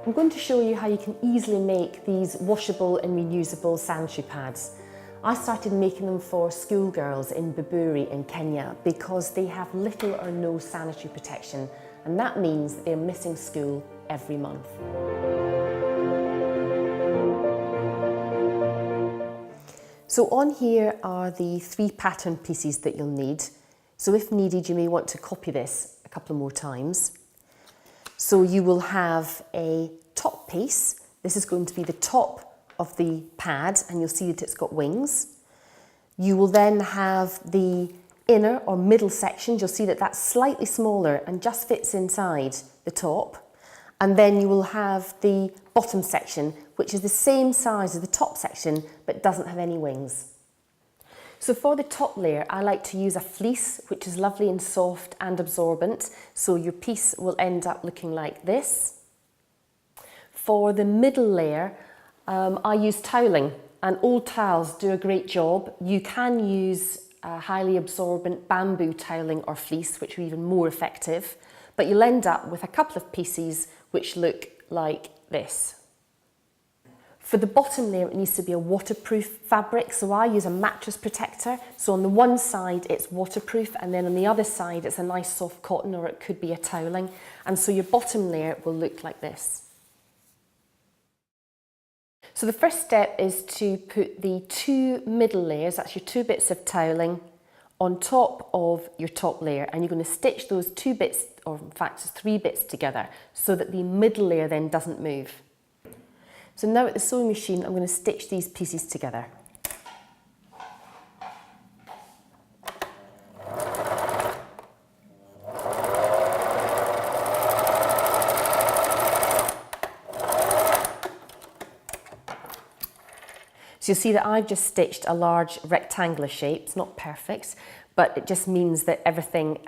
I'm going to show you how you can easily make these washable and reusable sanitary pads. I started making them for schoolgirls in Buburi in Kenya because they have little or no sanitary protection, and that means they're missing school every month. So on here are the 3 pattern pieces that you'll need. So if needed, you may want to copy this a couple more times. So you will have a top piece. This is going to be the top of the pad, and you'll see that it's got wings. You will then have the inner or middle section. You'll see that that's slightly smaller and just fits inside the top. And then you will have the bottom section, which is the same size as the top section, but doesn't have any wings. So for the top layer, I like to use a fleece, which is lovely and soft and absorbent. So your piece will end up looking like this. For the middle layer, I use toweling, and old towels do a great job. You can use highly absorbent bamboo toweling or fleece, which are even more effective, but you'll end up with a couple of pieces which look like this. For the bottom layer, it needs to be a waterproof fabric, so I use a mattress protector. So on the one side it's waterproof, and then on the other side it's a nice soft cotton, or it could be a toweling, and so your bottom layer will look like this. So the first step is to put the 2 middle layers, that's your 2 bits of toweling, on top of your top layer, and you're going to stitch those 2 bits, or in fact it's 3 bits together, so that the middle layer then doesn't move. So now at the sewing machine, I'm going to stitch these pieces together. So you'll see that I've just stitched a large rectangular shape. It's not perfect, but it just means that everything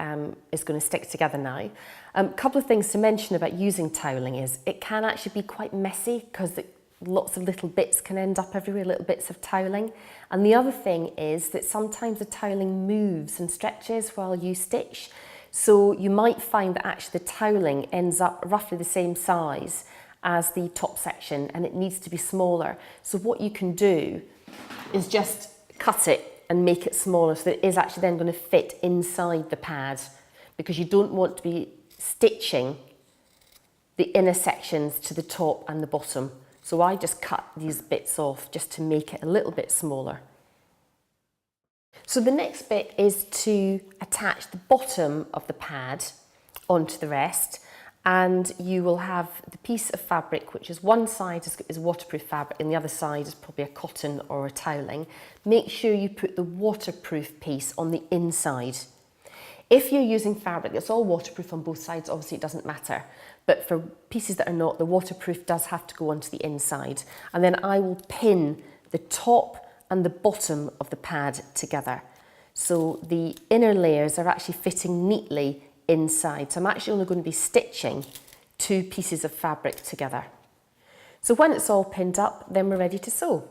is going to stick together now. A couple of things to mention about using toweling is it can actually be quite messy because lots of little bits can end up everywhere, little bits of toweling. And the other thing is that sometimes the toweling moves and stretches while you stitch. So you might find that actually the toweling ends up roughly the same size as the top section, and it needs to be smaller. So what you can do is just cut it and make it smaller so that it is actually then going to fit inside the pad, because you don't want to be stitching the inner sections to the top and the bottom. So I just cut these bits off just to make it a little bit smaller. So the next bit is to attach the bottom of the pad onto the rest, and you will have the piece of fabric, which is one side is waterproof fabric and the other side is probably a cotton or a toweling. Make sure you put the waterproof piece on the inside. If you're using fabric that's all waterproof on both sides, obviously it doesn't matter. But for pieces that are not, the waterproof does have to go onto the inside. And then I will pin the top and the bottom of the pad together. So the inner layers are actually fitting neatly inside. So I'm actually only going to be stitching 2 pieces of fabric together. So when it's all pinned up, then we're ready to sew.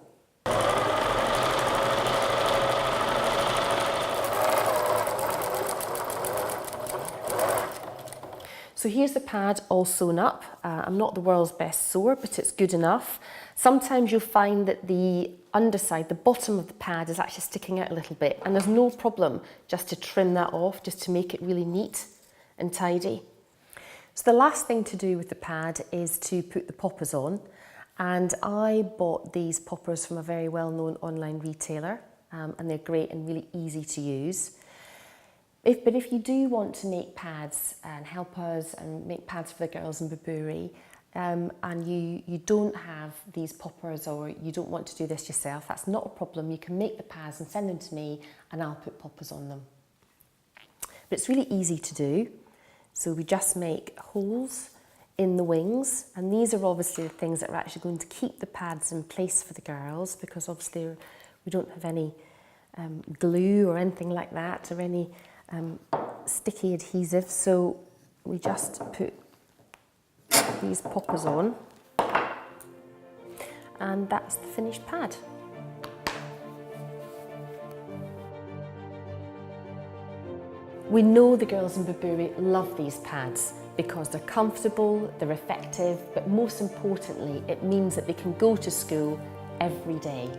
So here's the pad all sewn up. I'm not the world's best sewer, but it's good enough. Sometimes you'll find that the underside, the bottom of the pad, is actually sticking out a little bit, and there's no problem just to trim that off, just to make it really neat and tidy. So the last thing to do with the pad is to put the poppers on, and I bought these poppers from a very well-known online retailer, and they're great and really easy to use. But if you do want to make pads and help us and make pads for the girls in Buburi, and you don't have these poppers, or you don't want to do this yourself, that's not a problem. You can make the pads and send them to me, and I'll put poppers on them. But it's really easy to do. So we just make holes in the wings, and these are obviously the things that are actually going to keep the pads in place for the girls, because obviously we don't have any glue or anything like that, or any sticky adhesive. So we just put these poppers on, and that's the finished pad. We know the girls in Buburi love these pads. because they're comfortable, they're effective, but most importantly, it means that they can go to school every day.